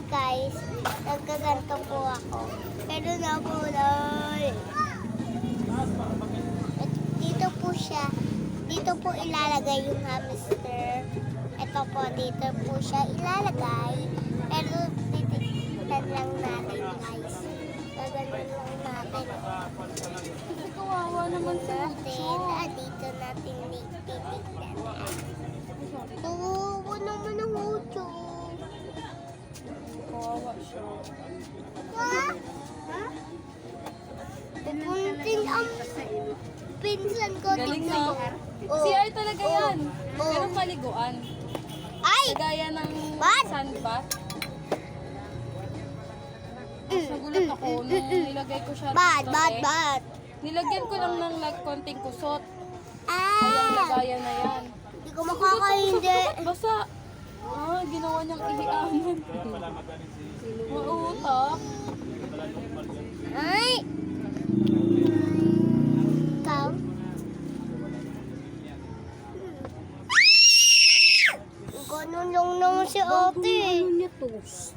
guys, nagkaganto po ako. Pero nabulol. At dito po siya. Dito po ilalagay yung hamster. Ito po, dito po siya ilalagay. Pero titignan lang natin guys. Gaganon lang natin. Kawawa naman sa Dito natin titignan. Oo, naman ang ucho. Kawawa siya. Ha? Pupuntin ang pinsan ko Galing dito. no? Oh. CR talaga yan. Oh. Pero paliguan. Ay! Kagaya ng Bad! sandbath. Nagulat ako nung nilagay ko siya Bad, dito bad, eh. bad. Nilagyan ko lang ng konting kusot. Kaya Ah! lagayan na yan. Hindi ko makakaindi. Basta, ginawa niyang ihianan. Mautak. Ay! Ikaw? Ganun lang naman si ate.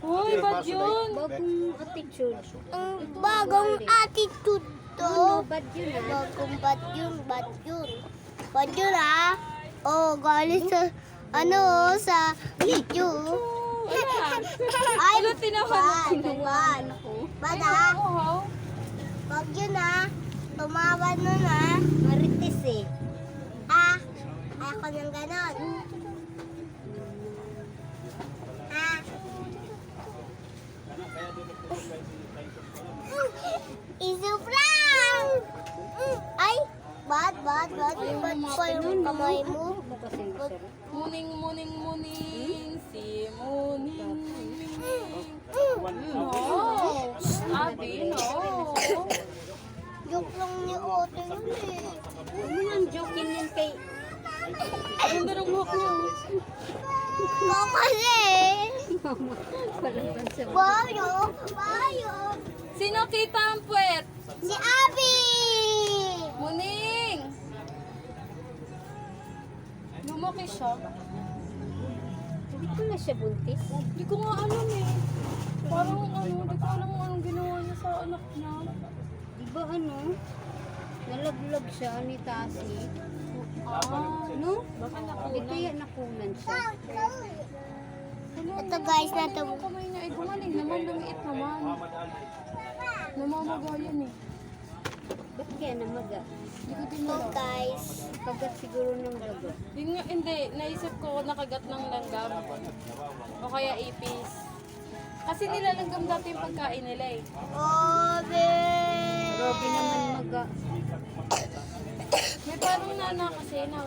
Hoy, bad yun. Bagong attitude. Ang bagong attitude to. Bad yun ah. Bagong bad yun, bad yun. Bad yun ah. Oh, galing sa, sa video. Ay, Wala, tinawa bad, na. bad. Bad ah. Wag yun ah. Tumawa nun ah. Marites eh. Ah, ayoko ng ganon. Ah. Isuplang! Ay, bad. Bad pa yung kamay mo. Muning, muning, muning. Si Muning. No. Abi, no. Joke lang ni Ote yun eh. Ano nang joke yan kay... Ganda ng buhok niya. Ikaw kasi. Parang sa... Bayo. Sino kita ang puwet? Si Abby! Muning! Lumaki siya. Hindi ko na siya buntis. Hindi ko nga alam eh. Parang hindi ko alam kung anong ginawa niya sa anak niya. Di ba ano? Nalaglag siya ni Tasi. No? Di kaya nakunan siya. Ito guys, nato. Yung kamay niya ay gumaling naman, lumiit naman. Namamaga yan eh. Ba't kaya namaga? Hindi ko din Ito alam. guys. Kagat siguro ng dagat. Yun nga, hindi. Naisip ko nakagat ng langgam. O kaya ipis. Kasi nilalanggam dati yung pagkain nila eh. Obe! Grabe naman maga. May parang nana kasi na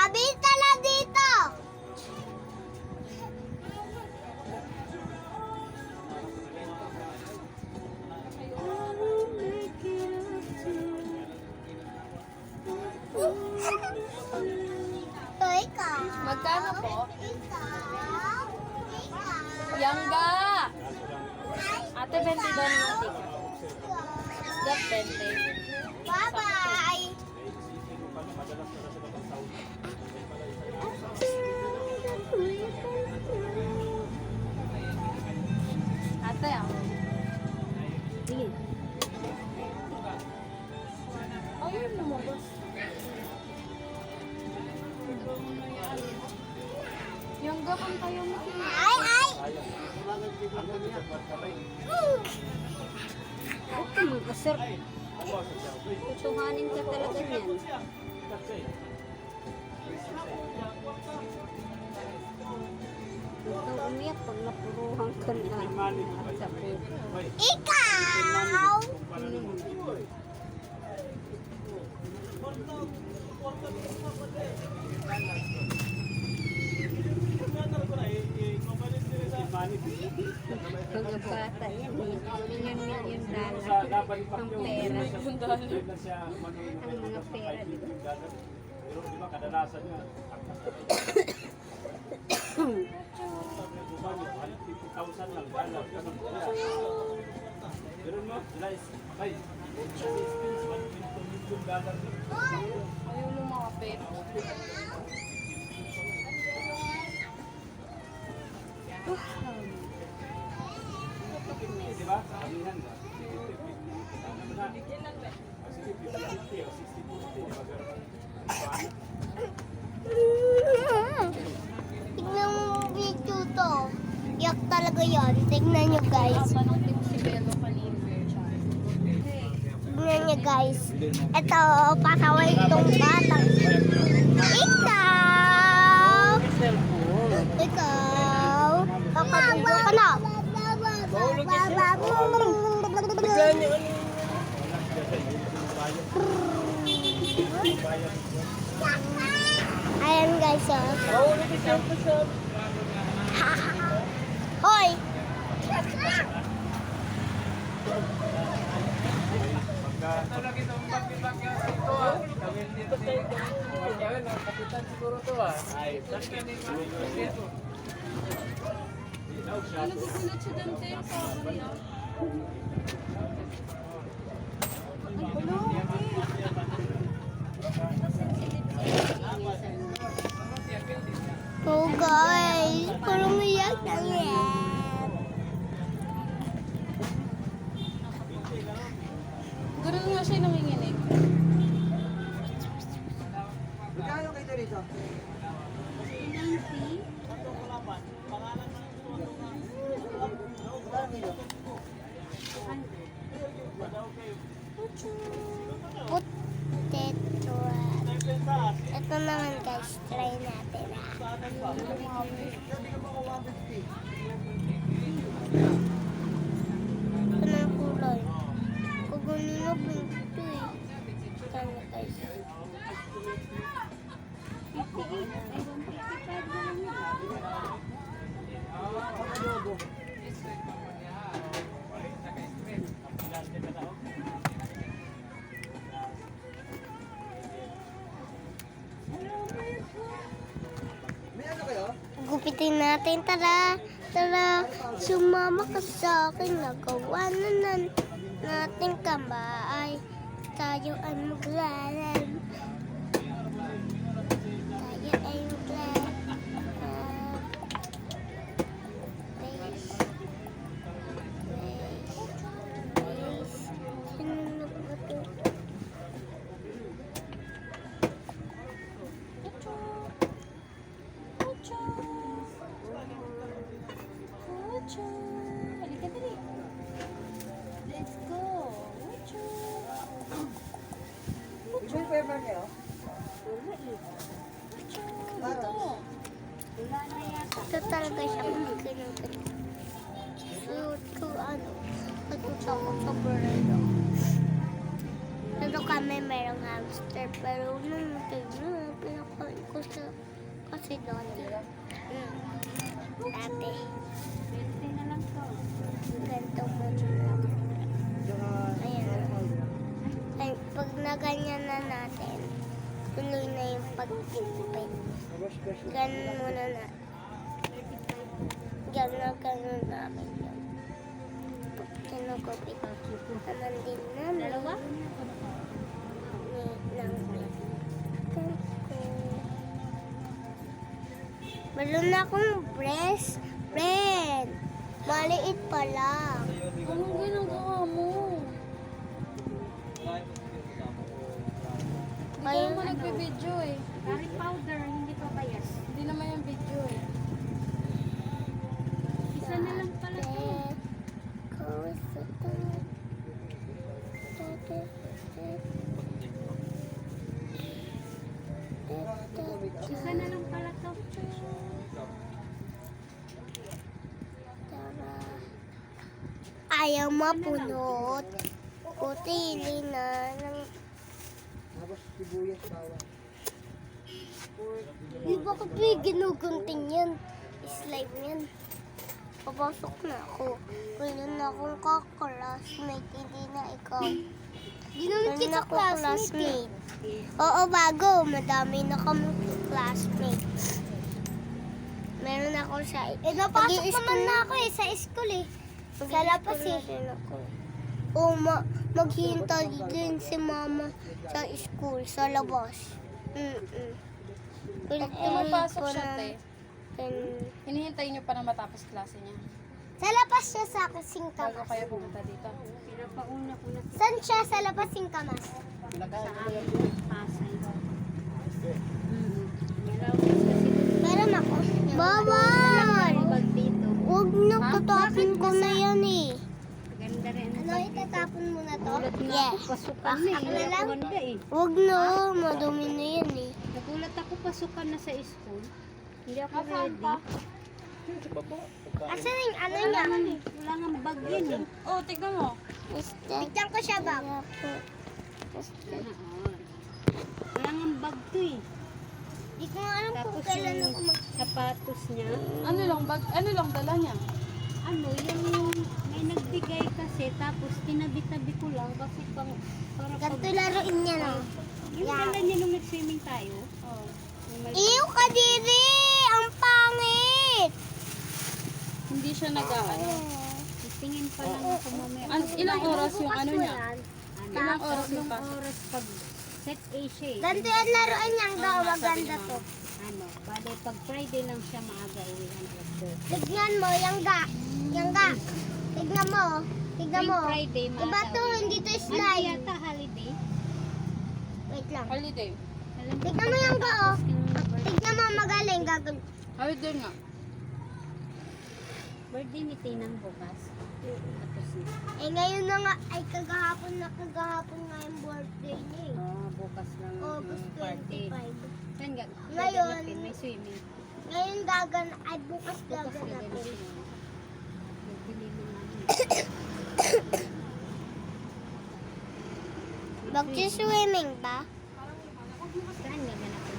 Abi, tala dito! Ito, ikaw. Magkano po? Ikaw. Yangga! Ate, 20 doon yung ticket. That 20. Bye-bye! Ate, Sige. ayun lumabas. Yangga, kung tayo mo. Ay! Huwag ka mag-asar. Kutuhanin ka talaga niyan. Ikaw umiyak pag napuruhan ka na. Sa puso. Ikaw! Mga bata yan eh. Milyon-milyon dollar. Ang pera. Ang mga pera, di ba? Di ba kadalasan yun? Ayaw lumapit. Tignan mo yung video to. Yak talaga yon. Tignan nyo guys. Tanong din si Belo kanina. Tignan nyo guys. Ito, pasaway itong batang. Ikaw! Ikaw! Kakabugo ka na. Ayan guys, oh. Hoy! Ano gugulat siya dante? Sorry ah. Oh guys, parang iyak na yan. Ganun nga siya nanginginig. Potato. Ito naman guys, try natin Ito na ang kulay. Kukunin mo pink ito eh. Tama guys. Gupitin natin, tara. Tara, sumama ka sa akin. Nagawa na natin kamay. Tayo ay maglalan. Tayo ay maglalan. Sinunod ba ito? Halika dali. Let's go. Ito talaga siya magkinagin. Suot ko ano. Patuta ko sa burado. Dito kami mayroong hamster. Pero nung pinakain ko sa kasi dati. Dati. Ganito mo ayan. Ay, pag naganyan na natin, tuloy na yung pagpipit. Ganun muna na. Ganun namin yun. Pag kinugupit, naman din namin. Dalawa? Meron na akong breast friend. Maliit pa lang. Anong ginagawa mo? Hindi ka naman nagbe-video eh. Garlic powder, hindi pa bayas. Hindi naman yung video eh. Isa na lang pala to. Isa na lang pala to. Ayaw mapunot. Kutili na ng... Di ba kasi ginugunting yan? Slime yan. Papasok na ako. Wala na akong ka-classmate. Hindi na ikaw. Ginamit kita classmate. Oo, bago. Madami na kami classmate. Meron ako sa... napasok naman na ako sa school eh. Sa labas eh. O, maghintay din si mama sa school, sa labas. Pag pumapasok siya, te, hinihintay niyo pa na matapos klase niya. Sa labas siya sa kasing Bago kamas. kayo pumunta dito. Pinapauna ko na Saan siya sa labas sing kamas? sa amin Pasay. Malawak kasi Meron ako. Bawal! bag dito. Huwag na, katapin ko na yan eh. Ganda rin. Ano, itatapon mo na to? Nagulat na ako, pasukan na eh. Hindi ako handa eh. Huwag na, madumi na yan eh. Nagulat ako, pasukan na sa school. Hindi ako ready. Asan yung ano niya? Wala nga bag yan eh. Oh, tignan mo. Tignan ko siya ba? Wala nga bag to eh. Di ko nga alam kung Tapos kailan yung ako sapatos niya. Ano lang dala niya? Ano, yung may nagbigay kasi tapos tinabi-tabi ko lang kasi para pag... Ganito laruin niya na. Yung dala niya nung nag-swimming tayo. Oh. yung may- Iyo ka, Didi! Ang pangit! Hindi siya nag-ano. Tingin pa lang ako mamaya. Ilang oras yung ano niya? Ilang oras yung Anong pasok? oras pag set A siya eh. Ganito yung laruin niya. Ang daw, maganda to. Ano, bale pag Friday lang siya maaga uwi ang order. Tignan mo, yung ga. Yung ga. Tignan mo. Tignan mo. Tuwing Friday maaga Iba to, uwi. hindi to Ano slide. yata holiday? Wait lang. Holiday. Alam ko, Tignan mo yung ga, oh. yung Tignan mo, magaling. Gagawin. Holiday nga. birthday ni Tinang bukas. Tapos na. Eh, ngayon na nga. Ay, kagahapon nga yung birthday niya eh. Bukas lang August yung party. 25. Saan nga? Ngayon. Gaganapin, may swimming. Ngayon ay bukas Bukas gaganapin. gaganapin. Bili mo namin. Magsi-swimming ba? Saan nga ganapin?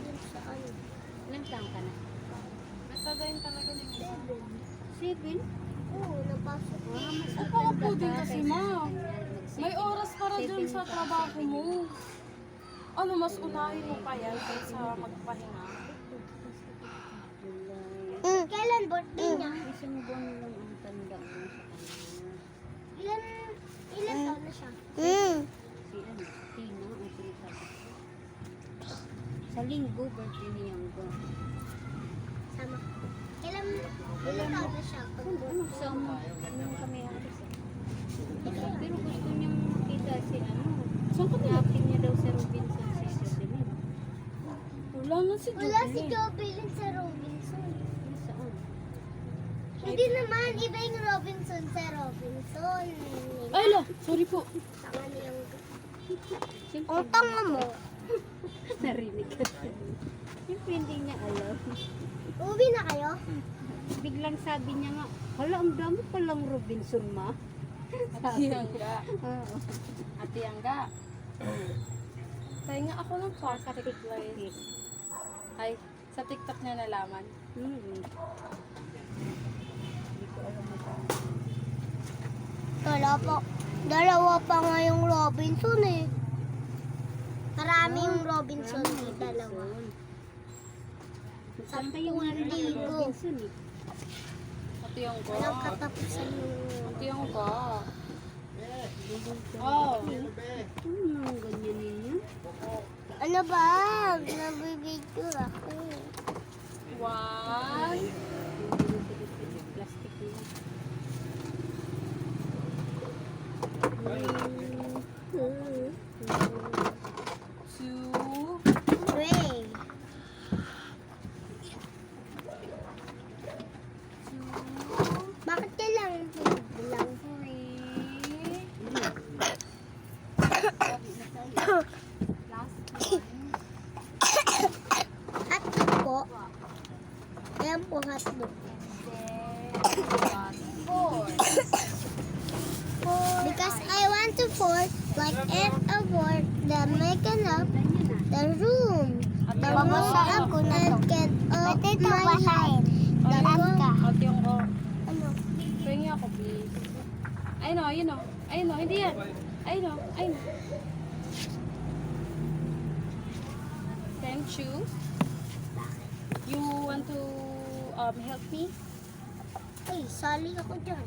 Yun sa ano. Ilang taong ka na? Matagayin talaga din. 7? Oo, napasok. Upo din kasi, ma. May oras para dun sa trabaho mo. Ano, mas unahin mo pa yan kaysa magpahinga. Kailan birthday niya? Isang buwan lang ang tanda ko sa kanya. Ilan taon na siya? Si ano, Tina, ang pinagkata. Sa linggo, birthday niya ang buwan. Sama. Ilan taon na siya? Ano, sama? Anong kami alis eh. Pero gusto niyang makita si ano. Saan ka nila? Hanapin niya daw sa Robinson si Jocelyn. Wala na si Wala si Jocelyn. Jovelyn sa Robinson. Saan? Hindi naman, iba yung Robinson sa Robinson. Ay, la. Sorry po. Tanga na yung... Siyempre, Ang tanga mo. narinig ka. Siyempre hindi niya alam. Uwi na kayo? Biglang sabi niya nga, hala, ang dami palang Robinson, ma. Ati Angga. Oo. Ati Angga. Kaya nga ako ng plastic light. Ay, sa TikTok niya nalaman. Hindi ko alam mo. Dalawa pa nga yung Robinson eh. Marami yung Robinson eh, dalawa. Saan ba yung ano ng Robinson eh? Ati Angga. Walang katapusan yung... Ati Angga. Oh. Ano ganyan ninyo? Ano ba? Nabibidyo ako. One. Plastic nila. Two. Three. Bakit kailangan bilang? Three. Hotdog po. Ayan po hotdog. Four. Because I want to fork like and avoid the making up the room. The room ako and get up my head. The room. Ati Angga. Ano? Pahingi ako, please. Ayun o, ayun o. Ayun o, hindi yan. Ayun o, ayun o. Thank you. You want to help me? Ay, sali ako dyan.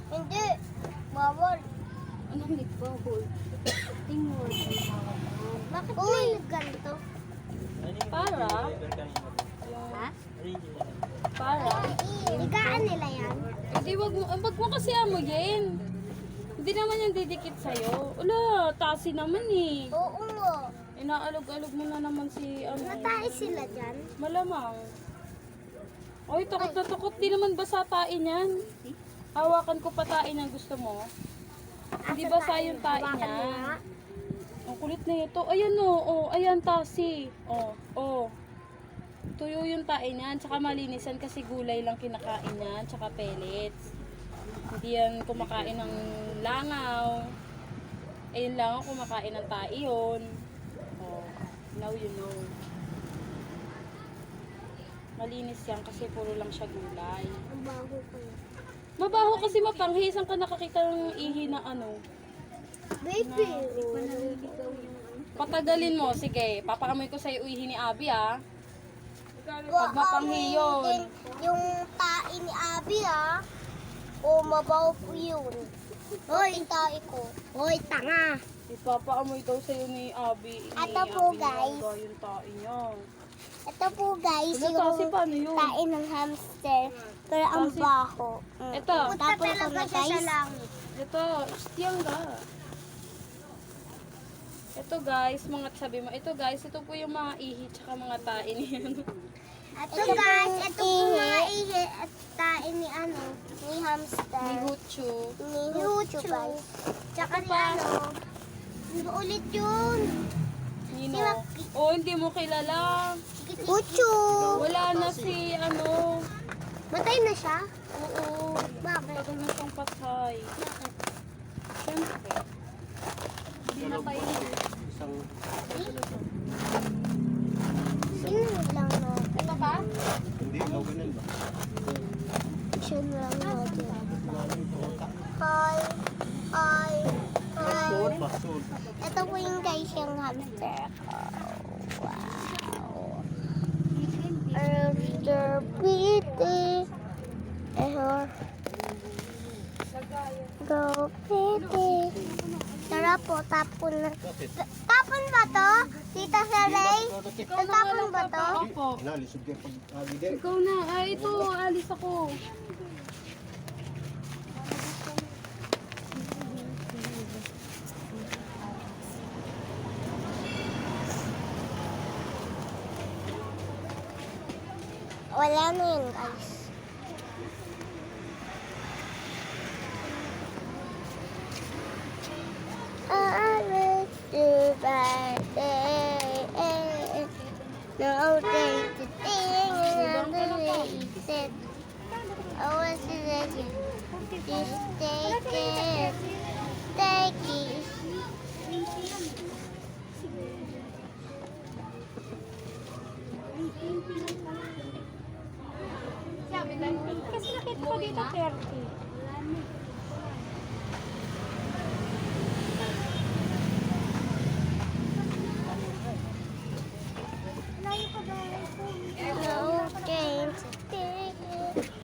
Hindi. Bawal. Anong bawal? Tingol. Bakit may ganito? Para? Ha? Para? Higaan nila yan. Hindi, wag mo kasi amuyin. Hindi naman yung didikit sa'yo. Ula, tasi naman eh. Oo nga. Inaalog-alog mo na naman si ano. Natay sila dyan. Malamang. Oy, takot na takot. Di naman basa tain yan. Hawakan ko pa tain ang gusto mo. Hindi basa yung tain Hawakan mo niya. nga. Ang kulit na ito. Ayan o. Oh, ayan tasi. Oh. Tuyo yung tain niyan. Tsaka malinisan kasi gulay lang kinakain niyan. Tsaka pellets. Hindi yan kumakain ng langaw. Ayun lang ang kumakain ng taiyon. Oh, now you know. Malinis yan kasi puro lang siya gulay. Ang bago ko. Mabaho kasi mapanghi. Saan ka nakakita ng ihi na ano? Baby. Patagalin mo. Sige, papaamoy ko sa'yo ihi ni Abby ah. Pag mapanghi yun. Yung tae ni Abby ah. O mabaw po yun. Hoy, tae ko. Hoy, tanga. Ipapaamoy daw sa'yo ni Abby. Ito po, guys. Yung tae niya. Ito po guys, Ano kasi yung paano yun? tae ng hamster. Pero ang Kasi- baho. Ito. Tapos ko na guys. Ito, stiyang ga. Ito guys, mga sabi mo. Ito guys, ito po yung mga ihi tsaka mga tae niya. Ito guys, ito po mga ihi at tae ni ano, ni hamster. Ni Huchu. Ni Huchu guys. Tsaka ni ano, ano ulit yun? Nino. Oh, hindi mo kilala. Huchu! Wala na si ano. Matay na siya? Oo. Bakit? Tagal na siyang patay. Siyempre. Hindi na kayo. Sino lang no? Ito ba? Hindi, ikaw ganun ba? Sino lang no? Hi! Hi! Hi! Basod. Ito po yung guys yung hamster ko. Wow. Hamster pretty. Go pretty. Tara po, tapon na. Tapon ba to? Tita Saray? Tatapon ba to? Opo. Nalisod kayo pag agide. Ikaw na. Ay, ito. Alis ako. Wala na yun guys. I wish you birthday. No day to think and underneath it. I was just take it. Take it